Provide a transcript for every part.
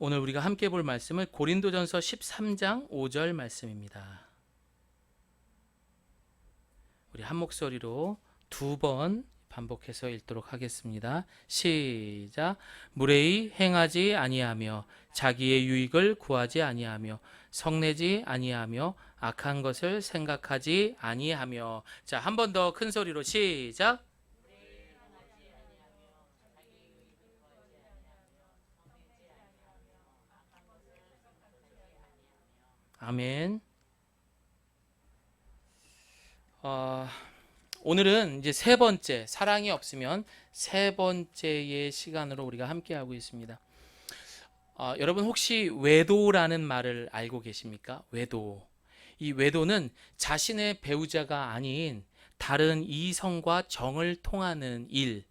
오늘 우리가 함께 볼 말씀은 고린도전서 13장 5절 말씀입니다. 우리 한 목소리로 두 번 반복해서 읽도록 하겠습니다. 시작. 무례히 행하지 아니하며 자기의 유익을 구하지 아니하며 성내지 아니하며 악한 것을 생각하지 아니하며. 자, 한 번 더 큰 소리로 시작. 아멘. 오늘은 이제 세 번째, 사랑이 없으면 세 번째의 시간으로 우리가 함께 하고 있습니다. 여러분 혹시 외도라는 말을 알고 계십니까? 외도. 이 외도는 자신의 배우자가 아닌 다른 이성과 정을 통하는 일,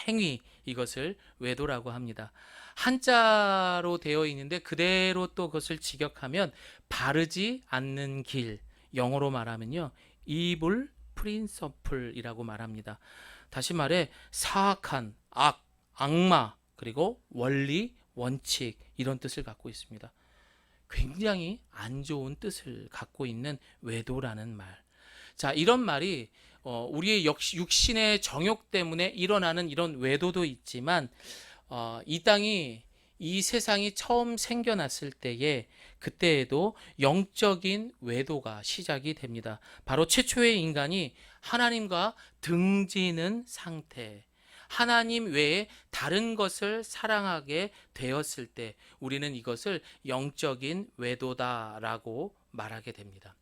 행위, 이것을 외도라고 합니다. 한자로 되어 있는데 그대로 또 그것을 직역하면 바르지 않는 길, 영어로 말하면요, evil principle이라고 말합니다. 다시 말해 사악한, 악마, 그리고 원리, 원칙, 이런 뜻을 갖고 있습니다. 굉장히 안 좋은 뜻을 갖고 있는 외도라는 말. 자, 이런 말이 우리의 육신의 정욕 때문에 일어나는 이런 외도도 있지만 이 땅이, 이 세상이 처음 생겨났을 때에 그때에도 영적인 외도가 시작이 됩니다. 바로 최초의 인간이 하나님과 등지는 상태, 하나님 외에 다른 것을 사랑하게 되었을 때 우리는 이것을 영적인 외도다라고 말하게 됩니다.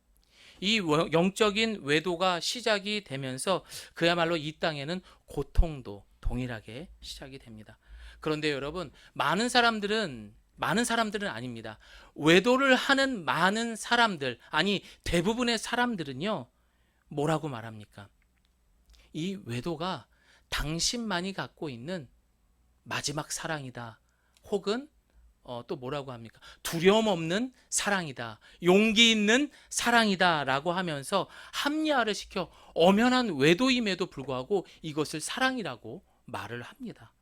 이 영적인 외도가 시작이 되면서 그야말로 이 땅에는 고통도 동일하게 시작이 됩니다. 그런데 여러분, 많은 사람들은 아닙니다. 외도를 하는 많은 사람들, 아니 대부분의 사람들은요, 뭐라고 말합니까? 이 외도가 당신만이 갖고 있는 마지막 사랑이다. 혹은 또 뭐라고 합니까? 두려움 없는 사랑이다. 용기 있는 사랑이다. 라고 하면서 합리화를 시켜 엄연한 외도임에도 불구하고 이것을 사랑이라고 말을 합니다.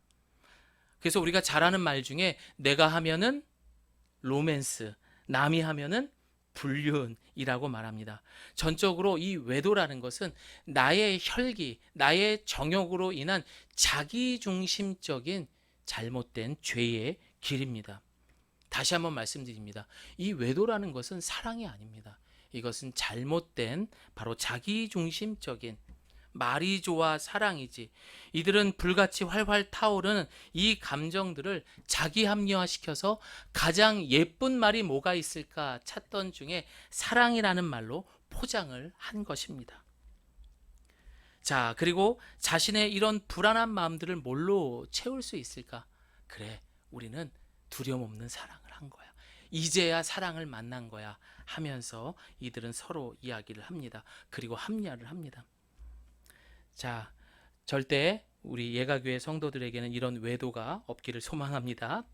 그래서 우리가 잘 아는 말 중에 내가 하면은 로맨스, 남이 하면은 불륜이라고 말합니다. 전적으로 이 외도라는 것은 나의 혈기, 나의 정욕으로 인한 자기중심적인 잘못된 죄의 길입니다. 다시 한번 말씀드립니다. 이 외도라는 것은 사랑이 아닙니다. 이것은 잘못된 바로 자기중심적인, 말이 좋아 사랑이지. 이들은 불같이 활활 타오르는 이 감정들을 자기 합리화시켜서 가장 예쁜 말이 뭐가 있을까 찾던 중에 사랑이라는 말로 포장을 한 것입니다. 자, 그리고 자신의 이런 불안한 마음들을 뭘로 채울 수 있을까? 그래, 우리는 두려움 없는 사랑을 한 거야. 이제야 사랑을 만난 거야 하면서 이들은 서로 이야기를 합니다. 그리고 합리화를 합니다. 자, 절대 우리 예가교회 성도들에게는 이런 외도가 없기를 소망합니다.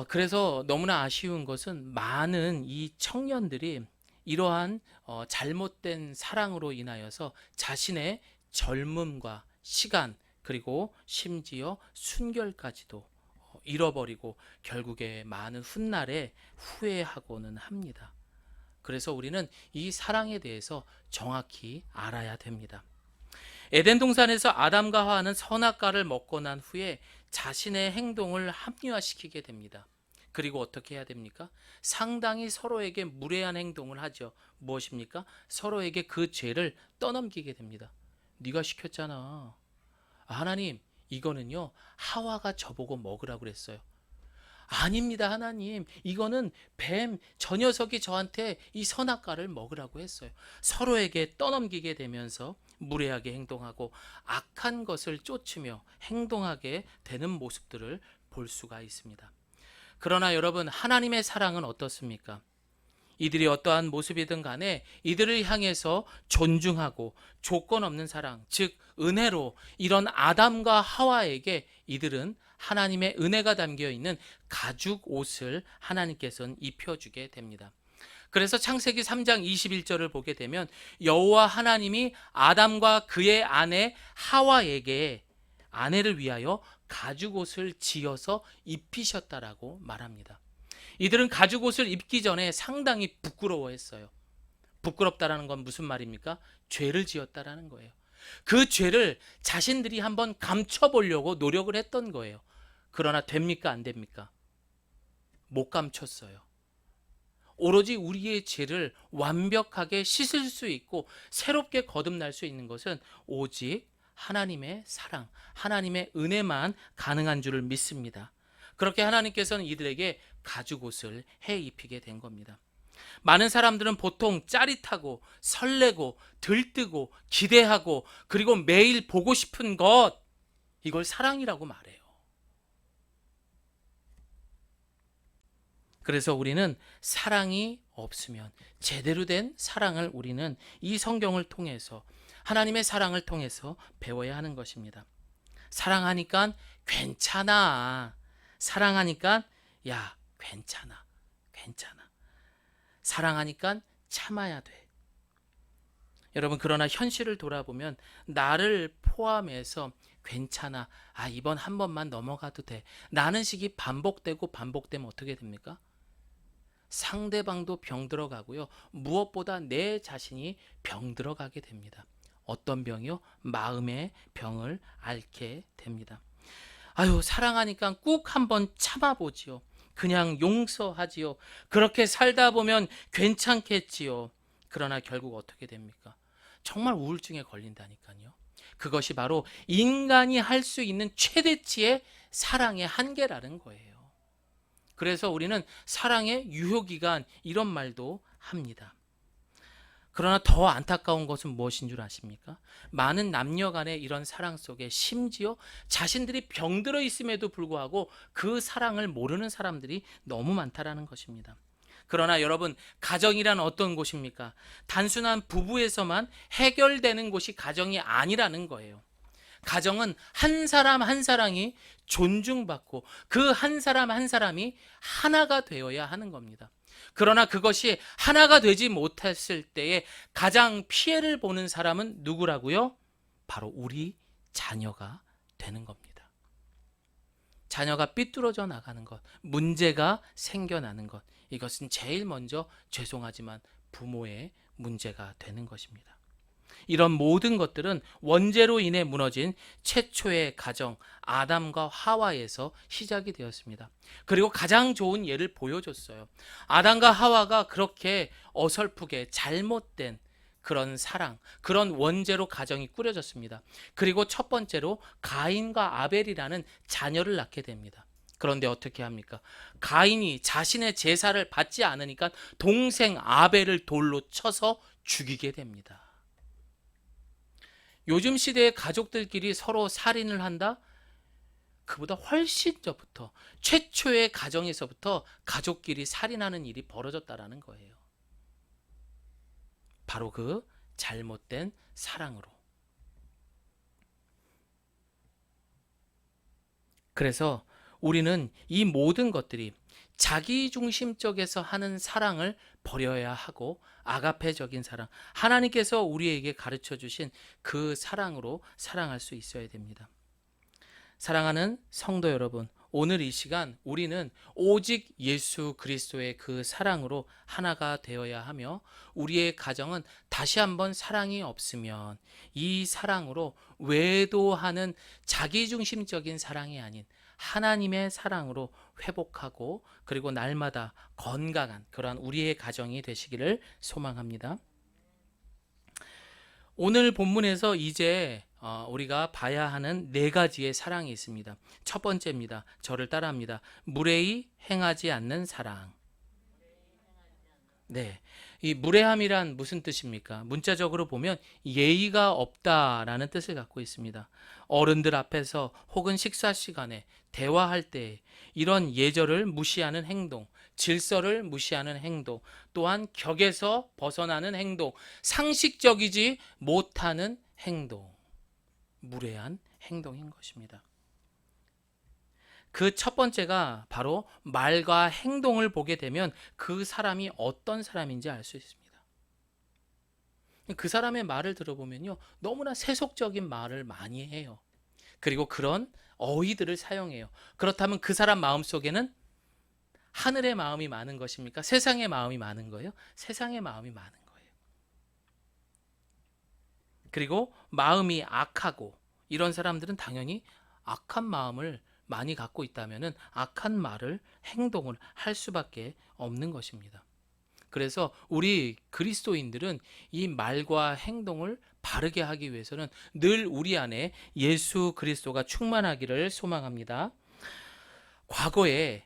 그래서 너무나 아쉬운 것은 많은 이 청년들이 이러한 잘못된 사랑으로 인하여서 자신의 젊음과 시간, 그리고 심지어 순결까지도 잃어버리고 결국에 많은 훗날에 후회하고는 합니다. 그래서 우리는 이 사랑에 대해서 정확히 알아야 됩니다. 에덴 동산에서 아담과 하와는 선악과를 먹고 난 후에 자신의 행동을 합리화시키게 됩니다. 그리고 어떻게 해야 됩니까? 상당히 서로에게 무례한 행동을 하죠. 무엇입니까? 서로에게 그 죄를 떠넘기게 됩니다. 네가 시켰잖아. 하나님, 이거는요, 하와가 저보고 먹으라고 그랬어요. 아닙니다, 하나님. 이거는 뱀, 저 녀석이 저한테 이 선악과를 먹으라고 했어요. 서로에게 떠넘기게 되면서 무례하게 행동하고 악한 것을 쫓으며 행동하게 되는 모습들을 볼 수가 있습니다. 그러나 여러분, 하나님의 사랑은 어떻습니까? 이들이 어떠한 모습이든 간에 이들을 향해서 존중하고 조건 없는 사랑, 즉 은혜로 이런 아담과 하와에게 이들은 하나님의 은혜가 담겨 있는 가죽 옷을 하나님께서는 입혀주게 됩니다. 그래서 창세기 3장 21절을 보게 되면 여호와 하나님이 아담과 그의 아내 하와에게 아내를 위하여 가죽옷을 지어서 입히셨다라고 말합니다. 이들은 가죽옷을 입기 전에 상당히 부끄러워했어요. 부끄럽다라는 건 무슨 말입니까? 죄를 지었다라는 거예요. 그 죄를 자신들이 한번 감춰보려고 노력을 했던 거예요. 그러나 됩니까? 안 됩니까? 못 감췄어요. 오로지 우리의 죄를 완벽하게 씻을 수 있고 새롭게 거듭날 수 있는 것은 오직 하나님의 사랑, 하나님의 은혜만 가능한 줄을 믿습니다. 그렇게 하나님께서는 이들에게 가죽옷을 해 입히게 된 겁니다. 많은 사람들은 보통 짜릿하고 설레고 들뜨고 기대하고 그리고 매일 보고 싶은 것, 이걸 사랑이라고 말해요. 그래서 우리는 사랑이 없으면, 제대로 된 사랑을 우리는 이 성경을 통해서, 하나님의 사랑을 통해서 배워야 하는 것입니다. 사랑하니까 괜찮아. 사랑하니까 야, 괜찮아. 괜찮아. 사랑하니까 참아야 돼. 여러분, 그러나 현실을 돌아보면 나를 포함해서 괜찮아. 이번 한 번만 넘어가도 돼. 라는 식이 반복되고 반복되면 어떻게 됩니까? 상대방도 병 들어가고요. 무엇보다 내 자신이 병 들어가게 됩니다. 어떤 병이요? 마음의 병을 앓게 됩니다. 사랑하니까 꾹 한번 참아보지요. 그냥 용서하지요. 그렇게 살다 보면 괜찮겠지요. 그러나 결국 어떻게 됩니까? 정말 우울증에 걸린다니까요. 그것이 바로 인간이 할 수 있는 최대치의 사랑의 한계라는 거예요. 그래서 우리는 사랑의 유효기간, 이런 말도 합니다. 그러나 더 안타까운 것은 무엇인 줄 아십니까? 많은 남녀 간의 이런 사랑 속에 심지어 자신들이 병들어 있음에도 불구하고 그 사랑을 모르는 사람들이 너무 많다라는 것입니다. 그러나 여러분, 가정이란 어떤 곳입니까? 단순한 부부에서만 해결되는 곳이 가정이 아니라는 거예요. 가정은 한 사람 한 사람이 존중받고 그 한 사람 한 사람이 하나가 되어야 하는 겁니다. 그러나 그것이 하나가 되지 못했을 때에 가장 피해를 보는 사람은 누구라고요? 바로 우리 자녀가 되는 겁니다. 자녀가 삐뚤어져 나가는 것, 문제가 생겨나는 것, 이것은 제일 먼저 죄송하지만 부모의 문제가 되는 것입니다. 이런 모든 것들은 원죄로 인해 무너진 최초의 가정 아담과 하와에서 시작이 되었습니다. 그리고 가장 좋은 예를 보여줬어요. 아담과 하와가 그렇게 어설프게 잘못된 그런 사랑, 그런 원죄로 가정이 꾸려졌습니다. 그리고 첫 번째로 가인과 아벨이라는 자녀를 낳게 됩니다. 그런데 어떻게 합니까? 가인이 자신의 제사를 받지 않으니까 동생 아벨을 돌로 쳐서 죽이게 됩니다. 요즘 시대의 가족들끼리 서로 살인을 한다? 그보다 훨씬 전부터, 최초의 가정에서부터 가족끼리 살인하는 일이 벌어졌다라는 거예요. 바로 그 잘못된 사랑으로. 그래서 우리는 이 모든 것들이 자기중심적에서 하는 사랑을 버려야 하고 아가페적인 사랑, 하나님께서 우리에게 가르쳐 주신 그 사랑으로 사랑할 수 있어야 됩니다. 사랑하는 성도 여러분, 오늘 이 시간 우리는 오직 예수 그리스도의 그 사랑으로 하나가 되어야 하며, 우리의 가정은 다시 한번 사랑이 없으면 이 사랑으로 외도하는 자기중심적인 사랑이 아닌 하나님의 사랑으로 회복하고, 그리고 날마다 건강한 그러한 우리의 가정이 되시기를 소망합니다. 오늘 본문에서 이제 우리가 봐야 하는 네 가지의 사랑이 있습니다. 첫 번째입니다. 저를 따라합니다. 무례히 행하지 않는 사랑. 네, 이 무례함이란 무슨 뜻입니까? 문자적으로 보면 예의가 없다라는 뜻을 갖고 있습니다. 어른들 앞에서 혹은 식사 시간에 대화할 때 이런 예절을 무시하는 행동, 질서를 무시하는 행동, 또한 격에서 벗어나는 행동, 상식적이지 못하는 행동, 무례한 행동인 것입니다. 그 첫 번째가 바로 말과 행동을 보게 되면 그 사람이 어떤 사람인지 알 수 있습니다. 그 사람의 말을 들어보면요, 너무나 세속적인 말을 많이 해요. 그리고 그런 어휘들을 사용해요. 그렇다면 그 사람 마음속에는 하늘의 마음이 많은 것입니까? 세상의 마음이 많은 거예요? 세상의 마음이 많은 거예요. 그리고 마음이 악하고 이런 사람들은 당연히 악한 마음을 많이 갖고 있다면 악한 말을, 행동을 할 수밖에 없는 것입니다. 그래서 우리 그리스도인들은 이 말과 행동을 바르게 하기 위해서는 늘 우리 안에 예수 그리스도가 충만하기를 소망합니다. 과거에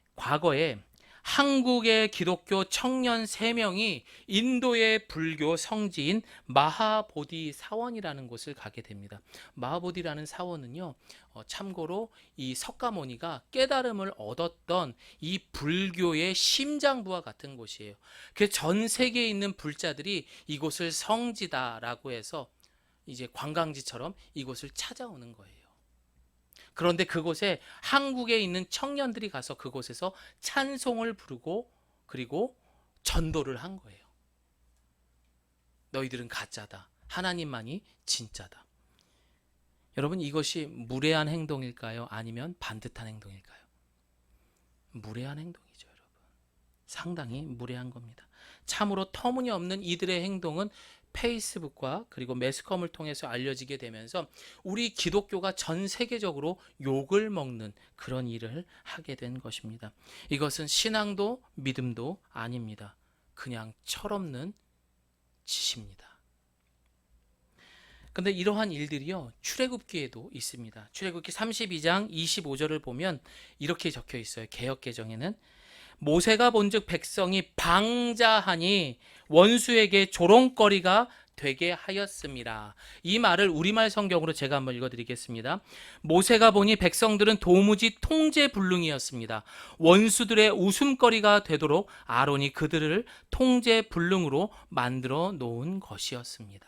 한국의 기독교 청년 3명이 인도의 불교 성지인 마하보디 사원이라는 곳을 가게 됩니다. 마하보디라는 사원은요, 참고로 이 석가모니가 깨달음을 얻었던 이 불교의 심장부와 같은 곳이에요. 그 전 세계에 있는 불자들이 이곳을 성지다라고 해서 이제 관광지처럼 이곳을 찾아오는 거예요. 그런데 그곳에 한국에 있는 청년들이 가서 그곳에서 찬송을 부르고 그리고 전도를 한 거예요. 너희들은 가짜다. 하나님만이 진짜다. 여러분, 이것이 무례한 행동일까요? 아니면 반듯한 행동일까요? 무례한 행동이죠, 여러분. 상당히 무례한 겁니다. 참으로 터무니없는 이들의 행동은 페이스북과 그리고 매스컴을 통해서 알려지게 되면서 우리 기독교가 전 세계적으로 욕을 먹는 그런 일을 하게 된 것입니다. 이것은 신앙도 믿음도 아닙니다. 그냥 철없는 짓입니다. 근데 이러한 일들이요, 출애굽기에도 있습니다. 출애굽기 32장 25절을 보면 이렇게 적혀 있어요. 개역개정에는 모세가 본즉 백성이 방자하니 원수에게 조롱거리가 되게 하였음이라. 이 말을 우리말 성경으로 제가 한번 읽어드리겠습니다. 모세가 보니 백성들은 도무지 통제불능이었습니다. 원수들의 웃음거리가 되도록 아론이 그들을 통제불능으로 만들어 놓은 것이었습니다.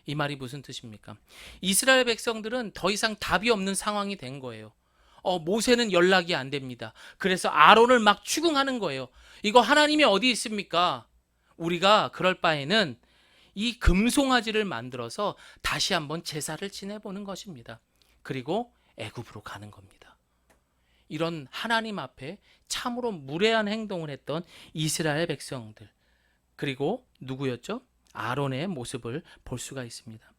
이 말이 무슨 뜻입니까? 이스라엘 백성들은 더 이상 답이 없는 상황이 된 거예요. 모세는 연락이 안 됩니다. 그래서 아론을 막 추궁하는 거예요. 이거 하나님이 어디 있습니까? 우리가 그럴 바에는 이 금송아지를 만들어서 다시 한번 제사를 지내보는 것입니다. 그리고 애굽으로 가는 겁니다. 이런 하나님 앞에 참으로 무례한 행동을 했던 이스라엘 백성들, 그리고 누구였죠? 아론의 모습을 볼 수가 있습니다.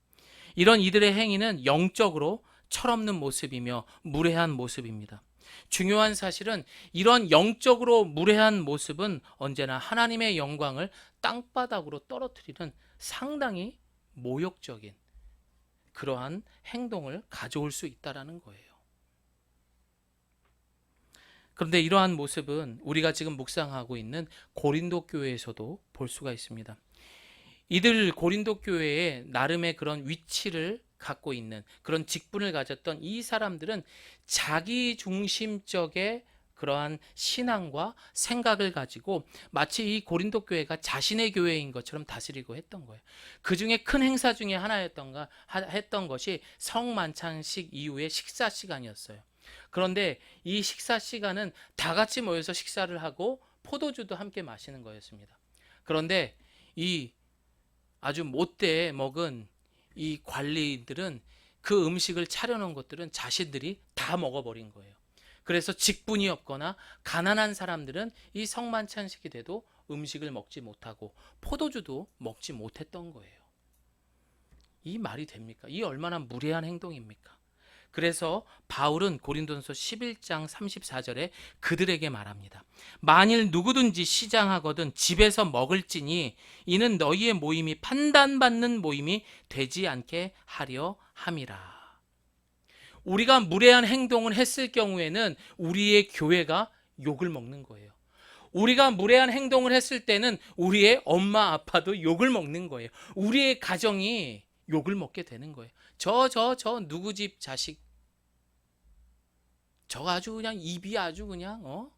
이런 이들의 행위는 영적으로 철없는 모습이며 무례한 모습입니다. 중요한 사실은 이런 영적으로 무례한 모습은 언제나 하나님의 영광을 땅바닥으로 떨어뜨리는 상당히 모욕적인 그러한 행동을 가져올 수 있다는 거예요. 그런데 이러한 모습은 우리가 지금 묵상하고 있는 고린도 교회에서도 볼 수가 있습니다. 이들 고린도 교회에 나름의 그런 위치를 갖고 있는 그런 직분을 가졌던 이 사람들은 자기 중심적의 그러한 신앙과 생각을 가지고 마치 이 고린도 교회가 자신의 교회인 것처럼 다스리고 했던 거예요. 그 중에 큰 행사 중에 했던 것이 성만찬식 이후의 식사 시간이었어요. 그런데 이 식사 시간은 다 같이 모여서 식사를 하고 포도주도 함께 마시는 거였습니다. 그런데 이 아주 못돼 먹은 이 관리들은 그 음식을 차려놓은 것들은 자신들이 다 먹어버린 거예요. 그래서 직분이 없거나 가난한 사람들은 이 성만찬식이 돼도 음식을 먹지 못하고 포도주도 먹지 못했던 거예요. 이 말이 됩니까? 이 얼마나 무례한 행동입니까? 그래서 바울은 고린도전서 11장 34절에 그들에게 말합니다. 만일 누구든지 시장하거든 집에서 먹을지니 이는 너희의 모임이 판단받는 모임이 되지 않게 하려 함이라. 우리가 무례한 행동을 했을 경우에는 우리의 교회가 욕을 먹는 거예요. 우리가 무례한 행동을 했을 때는 우리의 엄마 아빠도 욕을 먹는 거예요. 우리의 가정이 욕을 먹게 되는 거예요. 저 누구 집 자식, 저 아주 그냥 입이 아주 그냥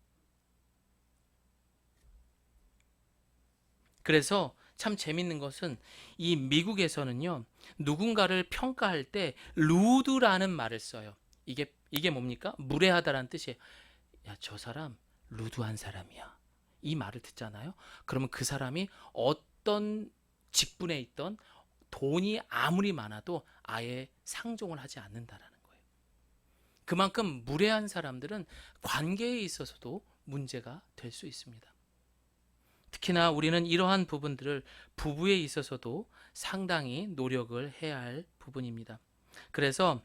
그래서 참 재밌는 것은 이 미국에서는요, 누군가를 평가할 때 루드라는 말을 써요. 이게 뭡니까? 무례하다라는 뜻이에요. 야, 저 사람 루드한 사람이야. 이 말을 듣잖아요. 그러면 그 사람이 어떤 직분에 있던 돈이 아무리 많아도 아예 상종을 하지 않는다라는 거예요. 그만큼 무례한 사람들은 관계에 있어서도 문제가 될 수 있습니다. 특히나 우리는 이러한 부분들을 부부에 있어서도 상당히 노력을 해야 할 부분입니다. 그래서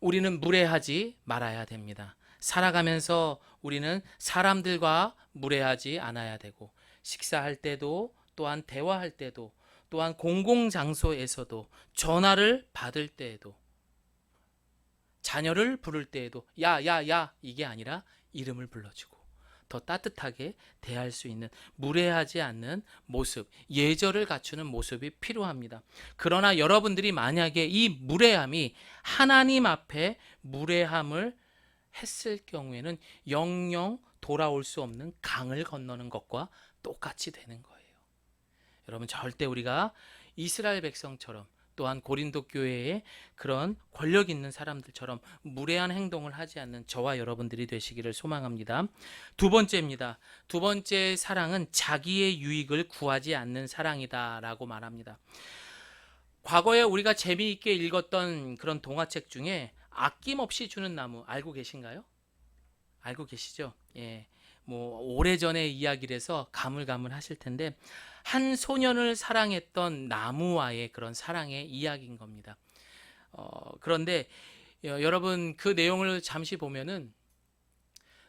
우리는 무례하지 말아야 됩니다. 살아가면서 우리는 사람들과 무례하지 않아야 되고, 식사할 때도, 또한 대화할 때도, 또한 공공장소에서도, 전화를 받을 때에도, 자녀를 부를 때에도 야, 야, 야 이게 아니라 이름을 불러주고 더 따뜻하게 대할 수 있는, 무례하지 않는 모습, 예절을 갖추는 모습이 필요합니다. 그러나 여러분들이 만약에 이 무례함이 하나님 앞에 무례함을 했을 경우에는 영영 돌아올 수 없는 강을 건너는 것과 똑같이 되는 거예요. 여러분, 절대 우리가 이스라엘 백성처럼, 또한 고린도 교회의 그런 권력 있는 사람들처럼 무례한 행동을 하지 않는 저와 여러분들이 되시기를 소망합니다. 두 번째입니다. 두 번째 사랑은 자기의 유익을 구하지 않는 사랑이다라고 말합니다. 과거에 우리가 재미있게 읽었던 그런 동화책 중에 아낌없이 주는 나무 알고 계신가요? 알고 계시죠? 예. 뭐 오래전의 이야기라서 가물가물하실 텐데, 한 소년을 사랑했던 나무와의 그런 사랑의 이야기인 겁니다. 그런데 여러분, 그 내용을 잠시 보면은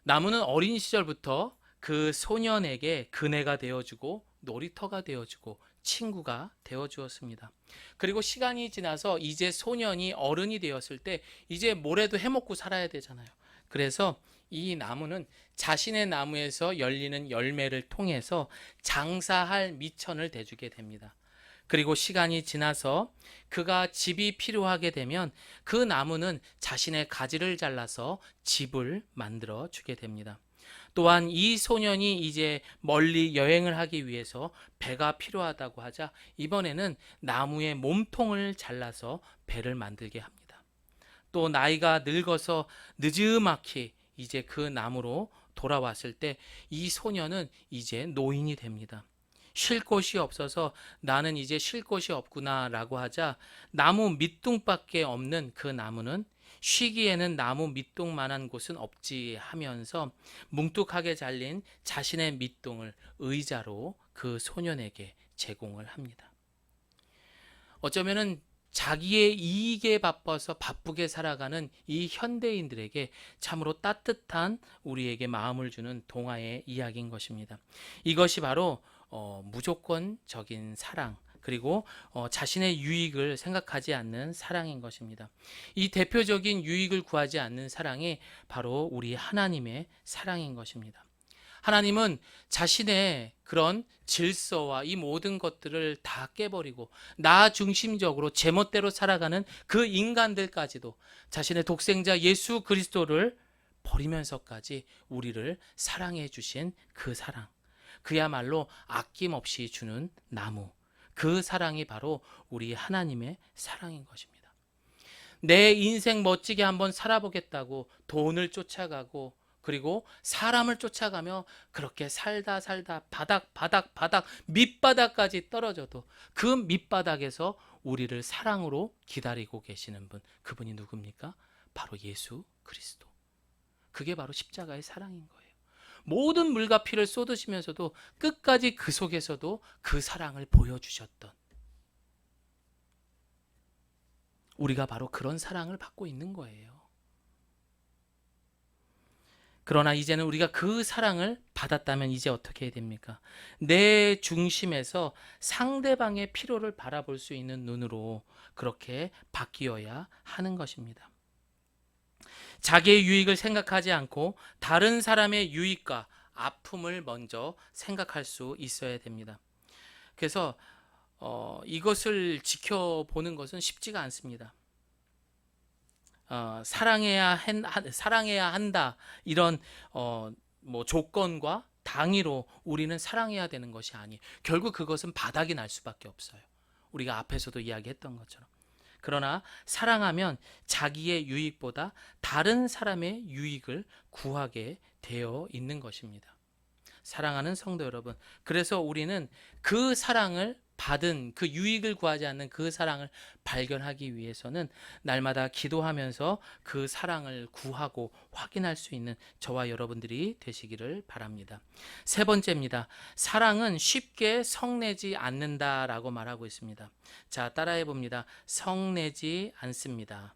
나무는 어린 시절부터 그 소년에게 그네가 되어주고 놀이터가 되어주고 친구가 되어주었습니다. 그리고 시간이 지나서 이제 소년이 어른이 되었을 때 이제 뭐래도 해먹고 살아야 되잖아요. 그래서 이 나무는 자신의 나무에서 열리는 열매를 통해서 장사할 미천을 대주게 됩니다. 그리고 시간이 지나서 그가 집이 필요하게 되면 그 나무는 자신의 가지를 잘라서 집을 만들어 주게 됩니다. 또한 이 소년이 이제 멀리 여행을 하기 위해서 배가 필요하다고 하자 이번에는 나무의 몸통을 잘라서 배를 만들게 합니다. 또 나이가 늙어서 느지막이 이제 그 나무로 돌아왔을 때 이 소년은 이제 노인이 됩니다. 쉴 곳이 없어서 나는 이제 쉴 곳이 없구나 라고 하자 나무 밑둥밖에 없는 그 나무는 쉬기에는 나무 밑둥만한 곳은 없지 하면서 뭉툭하게 잘린 자신의 밑둥을 의자로 그 소년에게 제공을 합니다. 어쩌면은 자기의 이익에 바빠서 바쁘게 살아가는 이 현대인들에게 참으로 따뜻한 우리에게 마음을 주는 동화의 이야기인 것입니다. 이것이 바로 무조건적인 사랑, 그리고 자신의 유익을 생각하지 않는 사랑인 것입니다. 이 대표적인 유익을 구하지 않는 사랑이 바로 우리 하나님의 사랑인 것입니다. 하나님은 자신의 그런 질서와 이 모든 것들을 다 깨버리고 나 중심적으로 제멋대로 살아가는 그 인간들까지도 자신의 독생자 예수 그리스도를 버리면서까지 우리를 사랑해 주신 그 사랑, 그야말로 아낌없이 주는 나무, 그 사랑이 바로 우리 하나님의 사랑인 것입니다. 내 인생 멋지게 한번 살아보겠다고 돈을 쫓아가고, 그리고 사람을 쫓아가며 그렇게 살다 바닥 밑바닥까지 떨어져도 그 밑바닥에서 우리를 사랑으로 기다리고 계시는 분, 그분이 누굽니까? 바로 예수 그리스도. 그게 바로 십자가의 사랑인 거예요. 모든 물과 피를 쏟으시면서도 끝까지 그 속에서도 그 사랑을 보여주셨던, 우리가 바로 그런 사랑을 받고 있는 거예요. 그러나 이제는 우리가 그 사랑을 받았다면 이제 어떻게 해야 됩니까? 내 중심에서 상대방의 필요를 바라볼 수 있는 눈으로 그렇게 바뀌어야 하는 것입니다. 자기의 유익을 생각하지 않고 다른 사람의 유익과 아픔을 먼저 생각할 수 있어야 됩니다. 그래서 이것을 지켜보는 것은 쉽지가 않습니다. 사랑해야 한다 이런 뭐 조건과 당위로 우리는 사랑해야 되는 것이 아니에요. 결국 그것은 바닥이 날 수밖에 없어요. 우리가 앞에서도 이야기했던 것처럼. 그러나 사랑하면 자기의 유익보다 다른 사람의 유익을 구하게 되어 있는 것입니다. 사랑하는 성도 여러분, 그래서 우리는 그 사랑을 받은 그 유익을 구하지 않는 그 사랑을 발견하기 위해서는 날마다 기도하면서 그 사랑을 구하고 확인할 수 있는 저와 여러분들이 되시기를 바랍니다. 세 번째입니다. 사랑은 쉽게 성내지 않는다라고 말하고 있습니다. 자, 따라해 봅니다. 성내지 않습니다.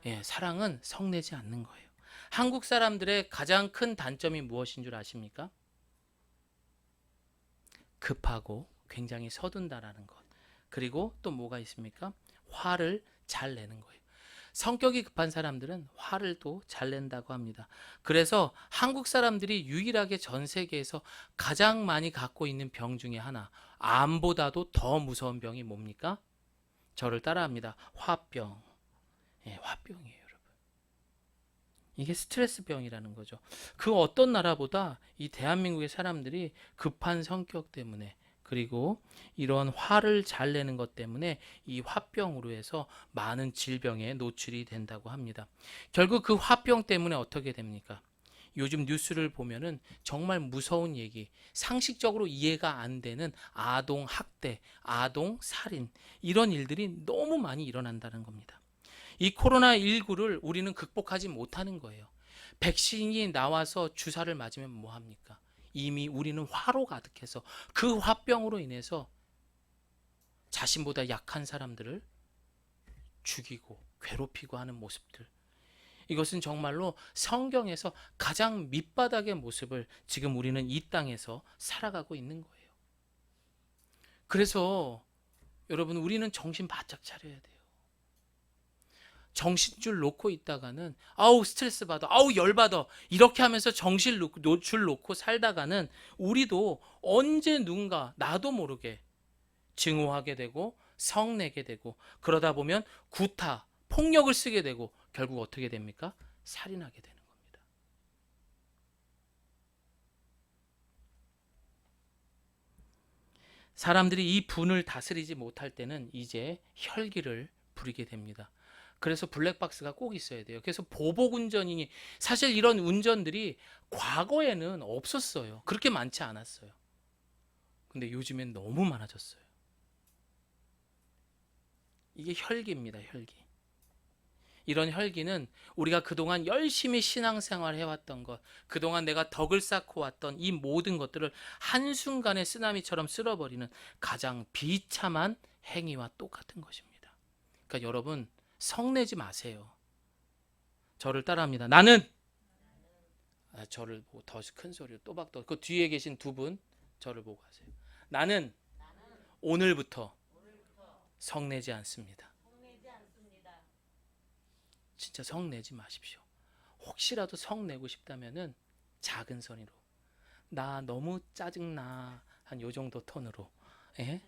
예, 사랑은 성내지 않는 거예요. 한국 사람들의 가장 큰 단점이 무엇인 줄 아십니까? 급하고 굉장히 서둔다라는 것. 그리고 또 뭐가 있습니까? 화를 잘 내는 거예요. 성격이 급한 사람들은 화를 또 잘 낸다고 합니다. 그래서 한국 사람들이 유일하게 전 세계에서 가장 많이 갖고 있는 병 중에 하나, 암보다도 더 무서운 병이 뭡니까? 저를 따라합니다. 화병. 예, 화병이에요, 여러분. 이게 스트레스병이라는 거죠. 그 어떤 나라보다 이 대한민국의 사람들이 급한 성격 때문에, 그리고 이런 화를 잘 내는 것 때문에 이 화병으로 해서 많은 질병에 노출이 된다고 합니다. 결국 그 화병 때문에 어떻게 됩니까? 요즘 뉴스를 보면은 정말 무서운 얘기, 상식적으로 이해가 안 되는 아동 학대, 아동 살인, 이런 일들이 너무 많이 일어난다는 겁니다. 이 코로나19를 우리는 극복하지 못하는 거예요. 백신이 나와서 주사를 맞으면 뭐 합니까? 이미 우리는 화로 가득해서 그 화병으로 인해서 자신보다 약한 사람들을 죽이고 괴롭히고 하는 모습들. 이것은 정말로 성경에서 가장 밑바닥의 모습을 지금 우리는 이 땅에서 살아가고 있는 거예요. 그래서 여러분, 우리는 정신 바짝 차려야 돼요. 정신줄 놓고 있다가는 아우 스트레스 받아, 아우 열 받아, 이렇게 하면서 정신줄 놓고 살다가는 우리도 언제 누군가 나도 모르게 증오하게 되고 성내게 되고, 그러다 보면 구타, 폭력을 쓰게 되고 결국 어떻게 됩니까? 살인하게 되는 겁니다. 사람들이 이 분을 다스리지 못할 때는 이제 혈기를 부리게 됩니다. 그래서 블랙박스가 꼭 있어야 돼요. 그래서 보복 운전이니, 사실 이런 운전들이 과거에는 없었어요. 그렇게 많지 않았어요. 근데 요즘엔 너무 많아졌어요. 이게 혈기입니다, 혈기. 이런 혈기는 우리가 그동안 열심히 신앙생활 해왔던 것, 그동안 내가 덕을 쌓고 왔던 이 모든 것들을 한순간에 쓰나미처럼 쓸어버리는 가장 비참한 행위와 똑같은 것입니다. 그러니까 여러분, 성내지 마세요. 저를 따라합니다. 나는, 저를 보고 더 큰 소리로 또박또박, 그 뒤에 계신 두 분 저를 보고 하세요. 나는 오늘부터 성내지 않습니다. 진짜 성내지 마십시오. 혹시라도 성내고 싶다면은 작은 소리로, 나 너무 짜증나, 한 요 정도 톤으로, 예?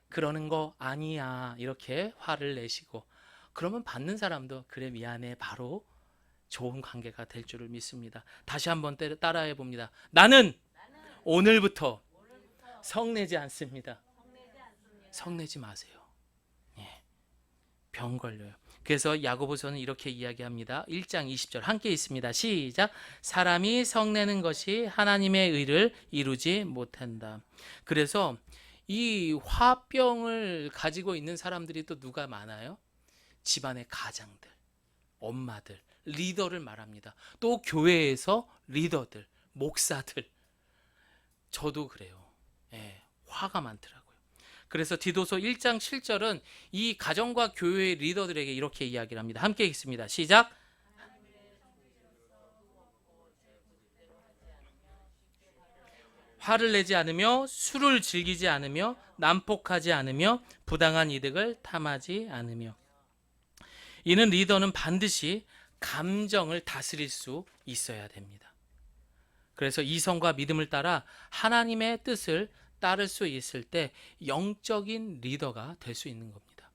그러는 거 아니야, 이렇게 화를 내시고, 그러면 받는 사람도 그래 미안해, 바로 좋은 관계가 될 줄을 믿습니다. 다시 한번 따라해 봅니다. 나는 오늘부터 성내지 않습니다. 성내지 마세요. 예, 병 걸려요. 그래서 야고보서는 이렇게 이야기합니다. 1장 20절 함께 있습니다. 시작. 사람이 성내는 것이 하나님의 의를 이루지 못한다. 그래서 이 화병을 가지고 있는 사람들이 또 누가 많아요? 집안의 가장들, 엄마들, 리더를 말합니다. 또 교회에서 리더들, 목사들. 저도 그래요. 예, 화가 많더라고요. 그래서 디도서 1장 7절은 이 가정과 교회의 리더들에게 이렇게 이야기를 합니다. 함께 읽습니다. 시작. 화를 내지 않으며 술을 즐기지 않으며 난폭하지 않으며 부당한 이득을 탐하지 않으며. 이는 리더는 반드시 감정을 다스릴 수 있어야 됩니다. 그래서 이성과 믿음을 따라 하나님의 뜻을 따를 수 있을 때 영적인 리더가 될 수 있는 겁니다.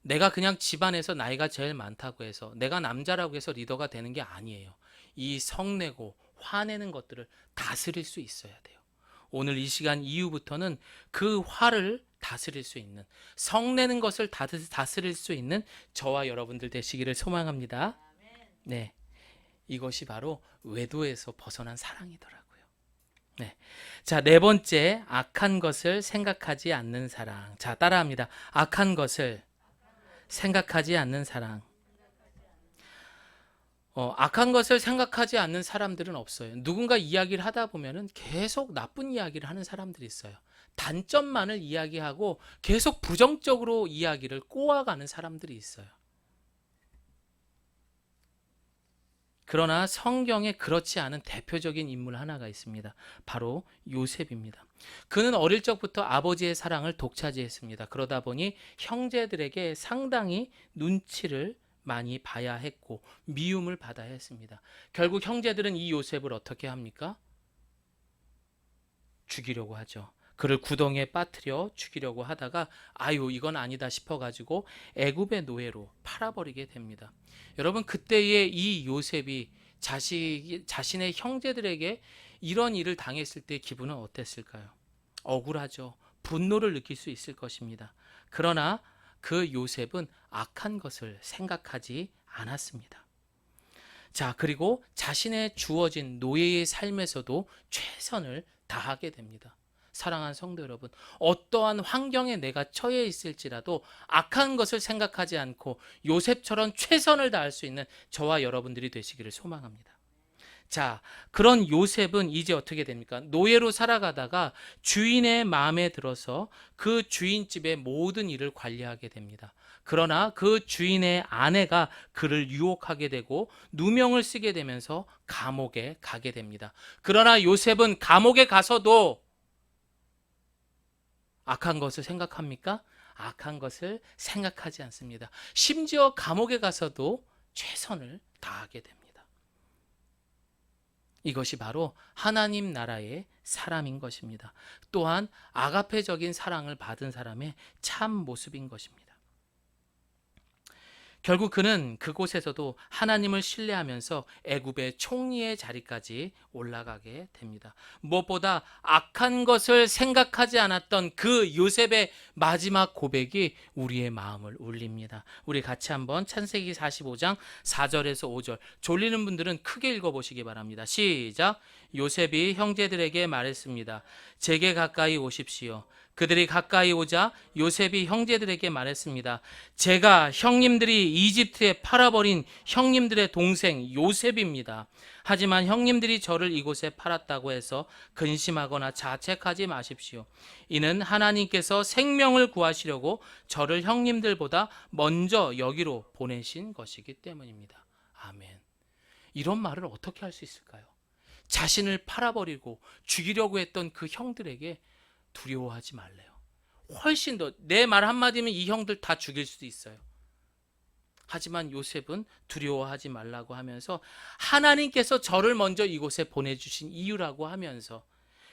내가 그냥 집안에서 나이가 제일 많다고 해서, 내가 남자라고 해서 리더가 되는 게 아니에요. 이 성내고 화내는 것들을 다스릴 수 있어야 돼요. 오늘 이 시간 이후부터는 그 화를 다스릴 수 있는, 성내는 것을 다스릴 수 있는 저와 여러분들 되시기를 소망합니다. 네, 이것이 바로 외도에서 벗어난 사랑이더라고요. 네. 자, 네 번째, 악한 것을 생각하지 않는 사랑. 자, 따라합니다. 악한 것을 생각하지 않는 사랑. 악한 것을 생각하지 않는 사람들은 없어요. 누군가 이야기를 하다 보면은 계속 나쁜 이야기를 하는 사람들이 있어요. 단점만을 이야기하고 계속 부정적으로 이야기를 꼬아가는 사람들이 있어요. 그러나 성경에 그렇지 않은 대표적인 인물 하나가 있습니다. 바로 요셉입니다. 그는 어릴 적부터 아버지의 사랑을 독차지했습니다. 그러다 보니 형제들에게 상당히 눈치를 많이 봐야 했고 미움을 받아야 했습니다. 결국 형제들은 이 요셉을 어떻게 합니까? 죽이려고 하죠. 그를 구덩이에 빠뜨려 죽이려고 하다가 아유 이건 아니다 싶어가지고 애굽의 노예로 팔아버리게 됩니다. 여러분 그때의 이 요셉이 자신의 형제들에게 이런 일을 당했을 때 기분은 어땠을까요? 억울하죠. 분노를 느낄 수 있을 것입니다. 그러나 그 요셉은 악한 것을 생각하지 않았습니다. 자, 그리고 자신의 주어진 노예의 삶에서도 최선을 다하게 됩니다. 사랑하는 성도 여러분, 어떠한 환경에 내가 처해 있을지라도 악한 것을 생각하지 않고 요셉처럼 최선을 다할 수 있는 저와 여러분들이 되시기를 소망합니다. 자, 그런 요셉은 이제 어떻게 됩니까? 노예로 살아가다가 주인의 마음에 들어서 그 주인집의 모든 일을 관리하게 됩니다. 그러나 그 주인의 아내가 그를 유혹하게 되고 누명을 쓰게 되면서 감옥에 가게 됩니다. 그러나 요셉은 감옥에 가서도 악한 것을 생각합니까? 악한 것을 생각하지 않습니다. 심지어 감옥에 가서도 최선을 다하게 됩니다. 이것이 바로 하나님 나라의 사람인 것입니다. 또한 아가페적인 사랑을 받은 사람의 참 모습인 것입니다. 결국 그는 그곳에서도 하나님을 신뢰하면서 애굽의 총리의 자리까지 올라가게 됩니다. 무엇보다 악한 것을 생각하지 않았던 그 요셉의 마지막 고백이 우리의 마음을 울립니다. 우리 같이 한번 창세기 45장 4절에서 5절 졸리는 분들은 크게 읽어보시기 바랍니다. 시작. 요셉이 형제들에게 말했습니다. 제게 가까이 오십시오. 그들이 가까이 오자 요셉이 형제들에게 말했습니다. 제가 형님들이 이집트에 팔아버린 형님들의 동생 요셉입니다. 하지만 형님들이 저를 이곳에 팔았다고 해서 근심하거나 자책하지 마십시오. 이는 하나님께서 생명을 구하시려고 저를 형님들보다 먼저 여기로 보내신 것이기 때문입니다. 아멘. 이런 말을 어떻게 할 수 있을까요? 자신을 팔아버리고 죽이려고 했던 그 형들에게 두려워하지 말래요. 훨씬 더 내 말 한마디면 이 형들 다 죽일 수도 있어요. 하지만 요셉은 두려워하지 말라고 하면서 하나님께서 저를 먼저 이곳에 보내주신 이유라고 하면서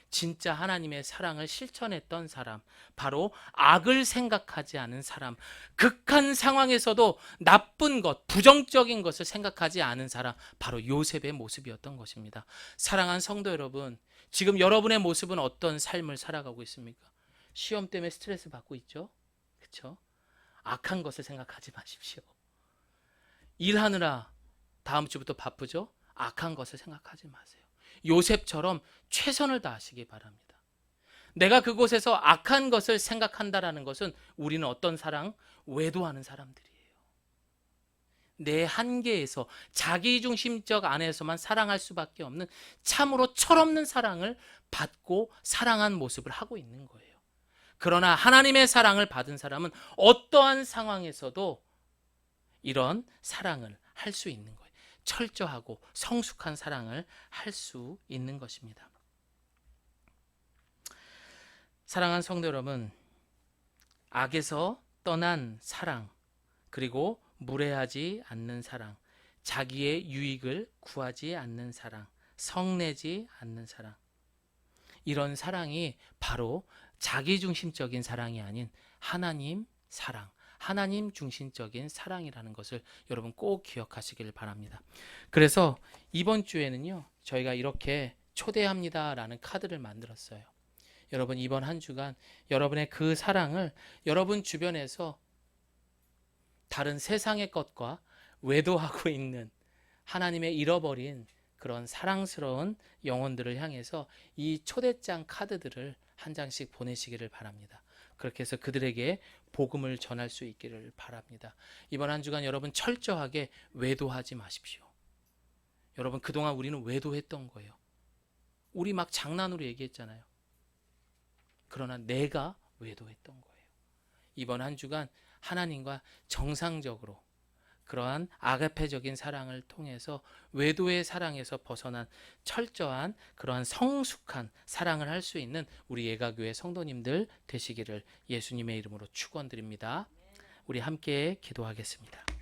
진짜 하나님의 사랑을 실천했던 사람, 바로 악을 생각하지 않은 사람, 극한 상황에서도 나쁜 것, 부정적인 것을 생각하지 않은 사람, 바로 요셉의 모습이었던 것입니다. 사랑하는 성도 여러분, 지금 여러분의 모습은 어떤 삶을 살아가고 있습니까? 시험 때문에 스트레스 받고 있죠? 그렇죠? 악한 것을 생각하지 마십시오. 일하느라 다음 주부터 바쁘죠? 악한 것을 생각하지 마세요. 요셉처럼 최선을 다하시기 바랍니다. 내가 그곳에서 악한 것을 생각한다라는 것은 우리는 어떤 사랑? 외도하는 사람들이에요. 내 한계에서 자기중심적 안에서만 사랑할 수밖에 없는 참으로 철없는 사랑을 받고 사랑한 모습을 하고 있는 거예요. 그러나 하나님의 사랑을 받은 사람은 어떠한 상황에서도 이런 사랑을 할 수 있는 거예요. 철저하고 성숙한 사랑을 할 수 있는 것입니다. 사랑하는 성도 여러분, 악에서 떠난 사랑, 그리고 무례하지 않는 사랑, 자기의 유익을 구하지 않는 사랑, 성내지 않는 사랑, 이런 사랑이 바로 자기중심적인 사랑이 아닌 하나님 사랑, 하나님 중심적인 사랑이라는 것을 여러분 꼭 기억하시길 바랍니다. 그래서 이번 주에는요, 저희가 이렇게 초대합니다라는 카드를 만들었어요. 여러분 이번 한 주간 여러분의 그 사랑을 여러분 주변에서 다른 세상의 것과 외도하고 있는 하나님의 잃어버린 그런 사랑스러운 영혼들을 향해서 이 초대장 카드들을 한 장씩 보내시기를 바랍니다. 그렇게 해서 그들에게 복음을 전할 수 있기를 바랍니다. 이번 한 주간 여러분 철저하게 외도하지 마십시오. 여러분 그동안 우리는 외도했던 거예요. 우리 막 장난으로 얘기했잖아요. 그러나 내가 외도했던 거예요. 이번 한 주간 하나님과 정상적으로 그러한 아가페적인 사랑을 통해서 외도의 사랑에서 벗어난 철저한 그러한 성숙한 사랑을 할 수 있는 우리 예가교회 성도님들 되시기를 예수님의 이름으로 축원드립니다. 우리 함께 기도하겠습니다.